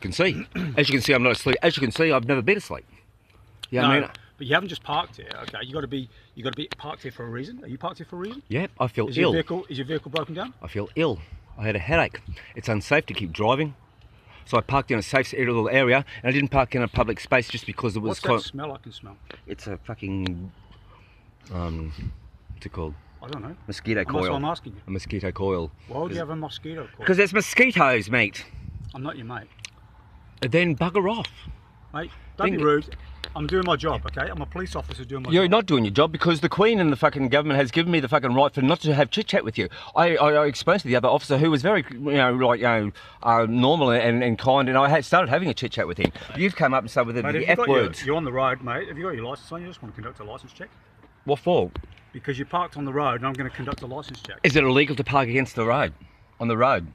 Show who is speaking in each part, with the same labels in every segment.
Speaker 1: can see. As you can see, I'm not asleep. As you can see, I've never been asleep. Yeah,
Speaker 2: no,
Speaker 1: I mean,
Speaker 2: but you haven't just parked here. Okay, you got to be parked here for a reason. Are you parked here for a reason?
Speaker 1: yeah, I feel
Speaker 2: Is
Speaker 1: ill.
Speaker 2: your vehicle broken down?
Speaker 1: I feel ill. I had a headache. It's unsafe to keep driving. So I parked in a safe little area, and I didn't park in a public space just because it was...
Speaker 2: What's that smell I can smell?
Speaker 1: It's a fucking... what's it called?
Speaker 2: I don't know.
Speaker 1: Mosquito coil.
Speaker 2: That's what I'm asking you.
Speaker 1: A mosquito coil.
Speaker 2: Why would you have a mosquito coil?
Speaker 1: Because there's mosquitoes, mate.
Speaker 2: I'm not your mate.
Speaker 1: Then bugger off.
Speaker 2: Mate, don't be rude. I'm doing my job, okay? I'm a police officer doing my job.
Speaker 1: You're not doing your job because the Queen and the fucking government has given me the fucking right for not to have chit chat with you. I explained to the other officer who was very, normal and kind, and I started having a chit chat with him. Mate, you've come up and started with the F words.
Speaker 2: You're on the road, mate. Have you got your licence on? You just want to conduct a licence check?
Speaker 1: What for?
Speaker 2: Because you parked on the road, and I'm going to conduct a licence check.
Speaker 1: Is it illegal to park against the road? On the road?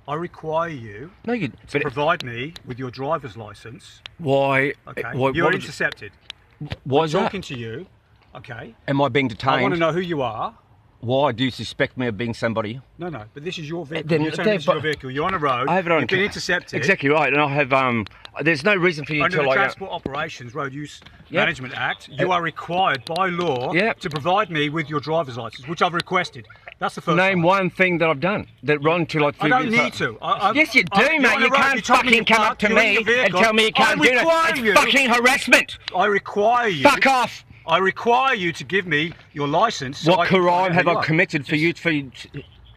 Speaker 2: I require you
Speaker 1: to
Speaker 2: provide me with your driver's licence.
Speaker 1: Why?
Speaker 2: Okay. You're intercepted.
Speaker 1: Why is that?
Speaker 2: I'm talking to you. Okay.
Speaker 1: Am I being detained?
Speaker 2: I want to know who you are.
Speaker 1: Why do you suspect me of being somebody?
Speaker 2: No, but this is your vehicle. You're telling me this is your vehicle. You're on a road.
Speaker 1: I have it on.
Speaker 2: You've been intercepted.
Speaker 1: Exactly right. And I have. There's no reason for you
Speaker 2: under
Speaker 1: to
Speaker 2: the Transport Operations Road Use Management Act. You are required by law to provide me with your driver's licence, which I've requested. That's the first.
Speaker 1: Name one thing that I've done that Ron to like.
Speaker 2: I don't need to.
Speaker 1: Yes, you do, mate. You can't fucking come up to me and tell me you can't do that. It's fucking harassment.
Speaker 2: I require you.
Speaker 1: Fuck off.
Speaker 2: I require you to give me your licence.
Speaker 1: What crime have I committed for you?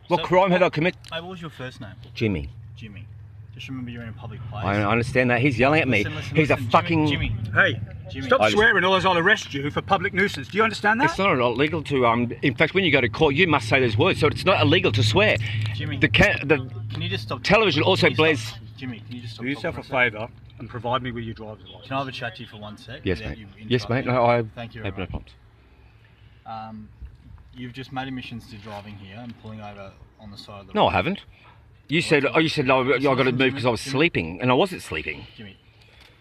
Speaker 1: What crime have I committed?
Speaker 3: What was your first name?
Speaker 1: Jimmy.
Speaker 3: Jimmy. Just remember you're in a public place.
Speaker 1: I understand that. He's yelling at me. He's a fucking...
Speaker 3: Jimmy.
Speaker 2: Hey, stop swearing or else I'll arrest you for public nuisance. Do you understand that?
Speaker 1: It's not illegal to... in fact, when you go to court, you must say those words. So it's not illegal to swear.
Speaker 3: Jimmy,
Speaker 1: can
Speaker 3: you just stop...
Speaker 1: Television also blares...
Speaker 3: Jimmy, can you just stop...
Speaker 2: Do yourself a favour and provide me with your driver's licence.
Speaker 3: Can I have a chat to you for 1 sec?
Speaker 1: Yes, mate. Yes, mate. No, I
Speaker 3: Thank you
Speaker 1: have no
Speaker 3: much.
Speaker 1: problems.
Speaker 3: You've just made admissions to driving here and pulling over on the side of the road.
Speaker 1: No, I haven't. You said no, I got to move because I was sleeping, and I wasn't sleeping.
Speaker 3: Jimmy,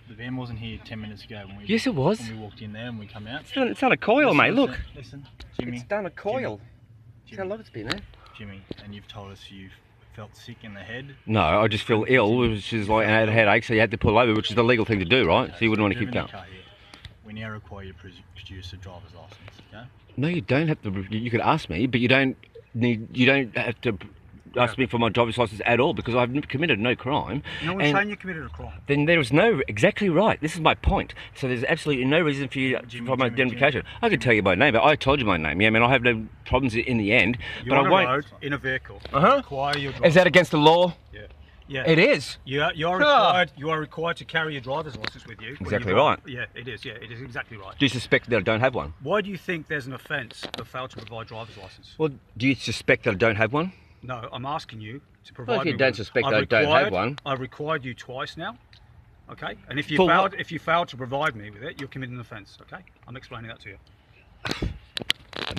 Speaker 3: the van wasn't here 10 minutes ago when we...
Speaker 1: Yes, it was.
Speaker 3: When we walked in there and we come out.
Speaker 1: It's done a coil, mate. Look.
Speaker 3: Listen, Jimmy.
Speaker 1: It's done a coil.
Speaker 3: Jimmy,
Speaker 1: How long it's been there?
Speaker 3: Jimmy, and you've told us you've felt sick in the head.
Speaker 1: No, I just feel ill, which is like I had a headache, so you had to pull over, which is the legal thing to do, right? So you wouldn't want to keep going.
Speaker 3: We now require you to produce a driver's license, okay?
Speaker 1: No, you don't have to. You could ask me, but you don't have to ask me for my driver's license at all because I've committed no crime.
Speaker 2: No one's saying you committed a crime.
Speaker 1: Then there is no... Exactly right. This is my point. So there's absolutely no reason for you for my identification. I could tell you my name, but I told you my name. Yeah, I mean, I have no problems in the end.
Speaker 2: You're
Speaker 1: but
Speaker 2: on
Speaker 1: I won't...
Speaker 2: a road in a vehicle.
Speaker 1: Uh-huh.
Speaker 2: Your
Speaker 1: is that against the law?
Speaker 2: Yeah. Yeah.
Speaker 1: It is.
Speaker 2: You are required to carry your driver's license with you.
Speaker 1: Exactly right.
Speaker 2: Yeah, it is. Yeah, it is exactly right.
Speaker 1: Do you suspect that I don't have one?
Speaker 2: Why do you think there's an offence of fail to provide driver's license?
Speaker 1: Well, do you suspect that I don't have one?
Speaker 2: No, I'm asking you to provide me.
Speaker 1: Well, if you don't suspect I don't have one.
Speaker 2: I've required you twice now. Okay, and if you failed to provide me with it, you're committing an offence. Okay, I'm explaining that to you.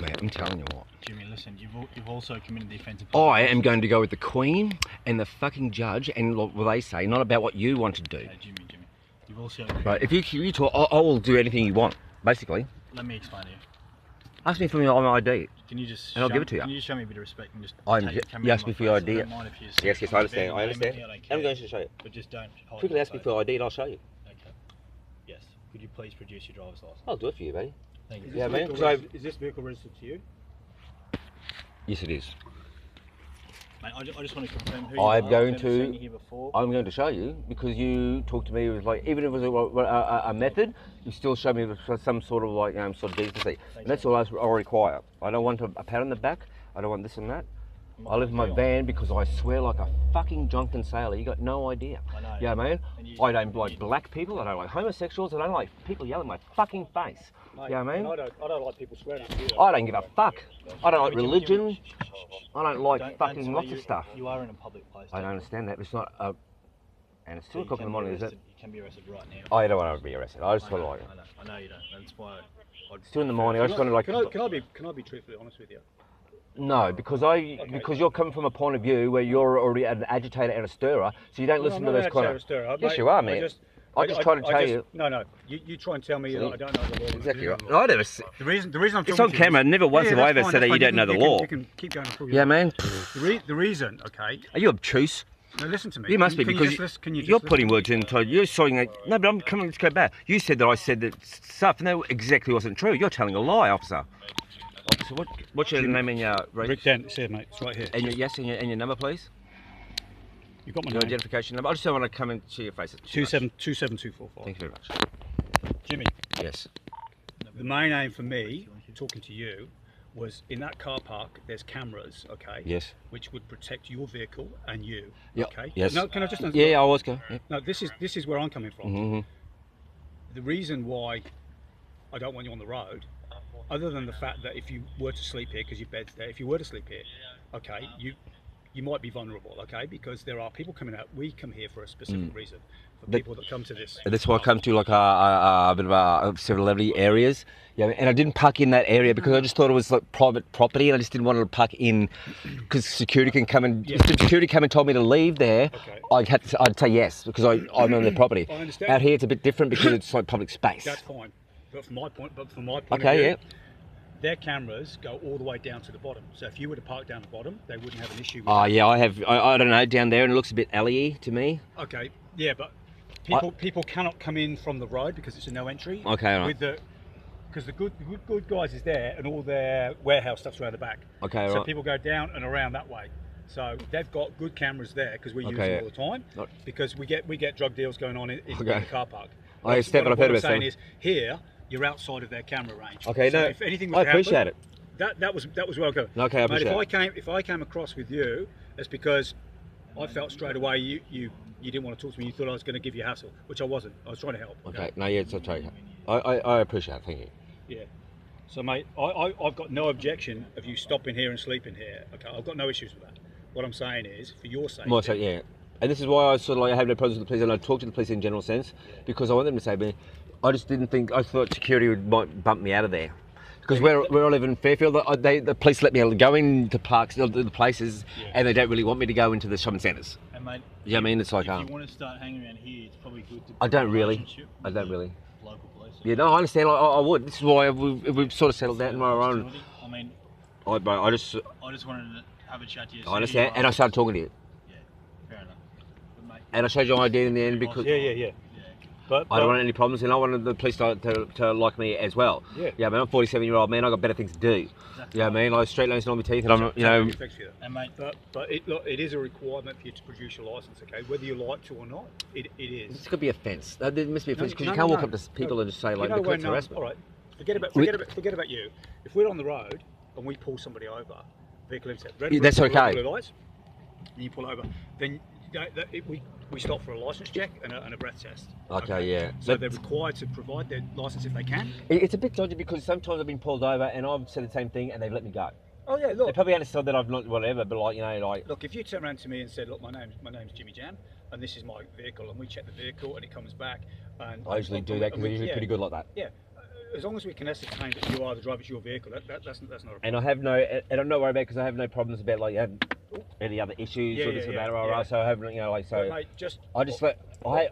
Speaker 1: Mate, I'm telling you what.
Speaker 3: Jimmy, listen, you've also committed the offence of...
Speaker 1: I am going to go with the Queen and the fucking judge and what they say, not about what you want to do.
Speaker 3: Okay, Jimmy, you've also...
Speaker 1: Right, if you talk, I will do anything you want, basically.
Speaker 3: Let me explain to you.
Speaker 1: Ask me for my ID.
Speaker 3: Can you just...
Speaker 1: And I'll give it to you.
Speaker 3: Can you just show me a bit of respect and just...
Speaker 1: You asked me for your ID. Yes, I understand. I'm going to show you.
Speaker 3: But just don't...
Speaker 1: Quickly ask me for your ID and I'll show you.
Speaker 3: Okay. Yes. Could you please produce your driver's license?
Speaker 1: I'll do it for you, buddy.
Speaker 3: Thank you.
Speaker 2: Yeah, man. Is this vehicle registered to you?
Speaker 1: Yes, it is.
Speaker 3: Mate, I just want to confirm who
Speaker 1: I'm
Speaker 3: you
Speaker 1: going
Speaker 3: are.
Speaker 1: I'm going to show you because you talked to me with like, even if it was a method, you still show me with some sort of like sort of decency. And that's all I require. I don't want a pat on the back. I don't want this and that. I live in my van because I swear like a fucking drunken sailor. You got no idea.
Speaker 3: I know.
Speaker 1: Yeah, man. I don't like black people. I don't like homosexuals. I don't like people yelling in my fucking face.
Speaker 2: Mate,
Speaker 1: yeah, man.
Speaker 2: I don't like people swearing at you.
Speaker 1: I don't give a fuck. I don't like religion. I don't like fucking lots of stuff.
Speaker 3: You are in a public place.
Speaker 1: I don't understand that. It's not a... And it's 2 o'clock in the morning, is it?
Speaker 3: You can be arrested right now.
Speaker 1: I don't want to be arrested. I just want to like...
Speaker 3: I know you don't. That's why...
Speaker 1: It's 2 in the morning. I just want to like...
Speaker 2: Can I be truthfully honest with you?
Speaker 1: No, because you're coming from a point of view where you're already an agitator and a stirrer, so you don't listen to those kind of... Yes, you are, man. I just try to tell you...
Speaker 2: No. You try and tell me that I don't know the law.
Speaker 1: Exactly right. I never...
Speaker 2: The reason I'm talking
Speaker 1: it's on camera. Never once have I ever said that you don't know the law.
Speaker 2: You can keep going through.
Speaker 1: Yeah, man.
Speaker 2: The reason, okay...
Speaker 1: Are you obtuse?
Speaker 2: No, listen to me.
Speaker 1: You must be,
Speaker 2: Can
Speaker 1: because
Speaker 2: you just listen- can you just
Speaker 1: you're
Speaker 2: listen
Speaker 1: putting
Speaker 2: to me?
Speaker 1: words into. You're saying that. No, but I'm coming. Let's go back. You said that I said that stuff, and that exactly wasn't true. You're telling a lie, officer. Officer, what's your name and your race?
Speaker 2: Rick Dent, it's here, mate. It's right here.
Speaker 1: And your number, please.
Speaker 2: You've got my
Speaker 1: Your
Speaker 2: name.
Speaker 1: identification number. I just don't want to come and see your face.
Speaker 2: 27245.
Speaker 1: Thank you very much.
Speaker 2: Jimmy,
Speaker 1: Yes.
Speaker 2: the main aim for me, talking to you, was in that car park, there's cameras, okay?
Speaker 1: Yes.
Speaker 2: Which would protect your vehicle and you,
Speaker 1: Yep.
Speaker 2: okay?
Speaker 1: Yes.
Speaker 2: No, can I just...
Speaker 1: Yeah, I was going. Yeah.
Speaker 2: No, this is where I'm coming from.
Speaker 1: Mm-hmm.
Speaker 2: The reason why I don't want you on the road, other than the fact that if you were to sleep here, because your bed's there, if you were to sleep here, okay, you might be vulnerable, okay, because there are people coming out. We come here for a specific reason. For people that come to this.
Speaker 1: That's why I come to like a bit of a celebrity areas. Yeah, and I didn't park in that area because I just thought it was like private property, and I just didn't want to park in because security can come and if the security came and told me to leave there,
Speaker 2: Okay.
Speaker 1: I'd say yes because I'm on the property.
Speaker 2: I understand.
Speaker 1: Out here it's a bit different because it's like public space.
Speaker 2: That's fine, but from my point of
Speaker 1: Okay,
Speaker 2: view,
Speaker 1: yeah.
Speaker 2: their cameras go all the way down to the bottom. So if you were to park down the bottom, they wouldn't have an issue with
Speaker 1: Oh
Speaker 2: that.
Speaker 1: yeah, I don't know, down there and it looks a bit alley-y to me.
Speaker 2: Okay, yeah, but people cannot come in from the road because it's a no entry.
Speaker 1: Okay, all right.
Speaker 2: With the because the good guys is there and all their warehouse stuff's around the back.
Speaker 1: Okay,
Speaker 2: so
Speaker 1: right.
Speaker 2: people go down and around that way. So they've got good cameras there because we use
Speaker 1: Okay,
Speaker 2: them all the time.
Speaker 1: Not-
Speaker 2: because we get drug deals going on in
Speaker 1: Okay.
Speaker 2: the car park.
Speaker 1: I understand, but I've heard
Speaker 2: what I'm
Speaker 1: about
Speaker 2: saying
Speaker 1: some.
Speaker 2: is here you're outside of their camera range.
Speaker 1: Okay,
Speaker 2: so
Speaker 1: no,
Speaker 2: if anything was
Speaker 1: I
Speaker 2: to happen,
Speaker 1: appreciate it.
Speaker 2: That was welcome.
Speaker 1: Okay, I
Speaker 2: Mate,
Speaker 1: appreciate
Speaker 2: if I came across with you, it's because I felt straight away you didn't want to talk to me. You thought I was going to give you a hassle, which I wasn't. I was trying to help.
Speaker 1: Okay, no, yeah, it's okay. I appreciate it, thank you.
Speaker 2: Yeah. So, mate, I've got no objection of you stopping here and sleeping here. Okay, I've got no issues with that. What I'm saying is, for your sake.
Speaker 1: More so, yeah. And this is why I sort of like I have no problems with the police, and I talk to the police in general sense because I want them to save me. I just didn't think I thought security might bump me out of there. Because where I live in Fairfield, the police let me go into parks, the places, and they don't really want me to go into the shopping centres.
Speaker 3: And mate,
Speaker 1: Yeah, I mean, it's like,
Speaker 3: if you want to start hanging around here, it's probably good to.
Speaker 1: I don't
Speaker 3: build a
Speaker 1: really.
Speaker 3: relationship
Speaker 1: I
Speaker 3: with
Speaker 1: don't
Speaker 3: the
Speaker 1: really.
Speaker 3: Local police.
Speaker 1: Yeah, no, I understand. I would. This is why we've sort of settled down on our own.
Speaker 3: I mean,
Speaker 1: I just
Speaker 3: wanted to have a chat to you.
Speaker 1: I understand, and I started talking to you,
Speaker 3: Yeah, fair enough. But mate,
Speaker 1: and I showed you my ID in the end because
Speaker 2: Yeah.
Speaker 3: yeah.
Speaker 2: But
Speaker 1: I don't want any problems, and I wanted the police to like me as well.
Speaker 2: Yeah.
Speaker 1: Yeah, I mean, I'm a 47-year-old man. I got better things to do.
Speaker 3: Exactly.
Speaker 1: Yeah, I mean, like straight lines in all my teeth, and I'm, you know.
Speaker 2: respect for you.
Speaker 3: And mate,
Speaker 2: But look, it is a requirement for you to produce your license, okay? Whether you like to or not, it is.
Speaker 1: This could be offence. There must be offence because
Speaker 2: No,
Speaker 1: you can't
Speaker 2: no,
Speaker 1: walk
Speaker 2: no.
Speaker 1: up to people and just say
Speaker 2: You
Speaker 1: like,
Speaker 2: know
Speaker 1: "Look,
Speaker 2: when,
Speaker 1: it's harassment."
Speaker 2: all right, forget about you. If we're on the road and we pull somebody over, vehicle intercept,
Speaker 1: Yeah, that's okay.
Speaker 2: blue lights, and you pull over, then we stop for a license check and a breath test.
Speaker 1: Okay, yeah.
Speaker 2: So
Speaker 1: But
Speaker 2: they're required to provide their license if they can.
Speaker 1: it's a bit dodgy because sometimes I've been pulled over and I've said the same thing and they've let me go.
Speaker 2: Oh yeah,
Speaker 1: They
Speaker 2: look.
Speaker 1: probably understood that I've not whatever, but like, you know, like.
Speaker 2: Look, if you turn around to me and said, "Look, my name's Jimmy Jam, and this is my vehicle," and we check the vehicle and it comes back, and
Speaker 1: I usually do that because they're usually pretty good like that.
Speaker 2: Yeah, as long as we can ascertain that you are the driver, it's your vehicle. That's not a problem.
Speaker 1: And I have no, and I'm not worried about because I have no problems about like any other issues or this or that, or so I have, you know, like so.
Speaker 2: But, mate,
Speaker 1: I just let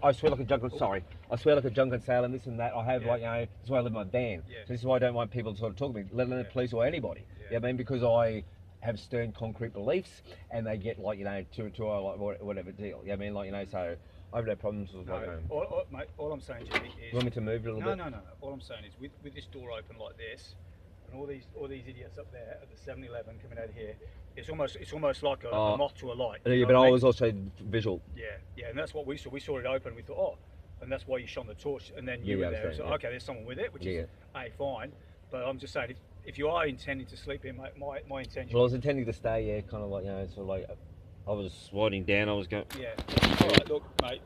Speaker 1: I swear like a drunken. Sorry, I swear like a drunken sailor and this and that. I have like, you know, that's why I live in my van.
Speaker 2: Yeah.
Speaker 1: So this is why I don't want people to sort of talk to me, let alone the police or anybody. Yeah, I mean, because I have stern concrete beliefs and they get like, you know, to like whatever deal. Yeah, I mean, like, you know, so I have no problems with like.
Speaker 2: Mate, all I'm saying, Jimmy, is
Speaker 1: You want me to move it a little bit?
Speaker 2: no. All I'm saying is with this door open like this, and all these idiots up there at the 7-Eleven coming out here, it's almost like a moth to a light.
Speaker 1: Yeah,
Speaker 2: You know
Speaker 1: but
Speaker 2: what
Speaker 1: I
Speaker 2: mean?
Speaker 1: was also visual.
Speaker 2: Yeah, and that's what we saw. We saw it open. We thought, and that's why you shone the torch, and then you
Speaker 1: Yeah,
Speaker 2: were there.
Speaker 1: understand,
Speaker 2: So
Speaker 1: yeah.
Speaker 2: okay, there's someone with it, which is fine. But I'm just saying, if you are intending to sleep here, my intention.
Speaker 1: Well, I was intending to stay, yeah, kind of like, you know, sort of like I was winding down. I was going.
Speaker 2: Yeah. All right, look, mate.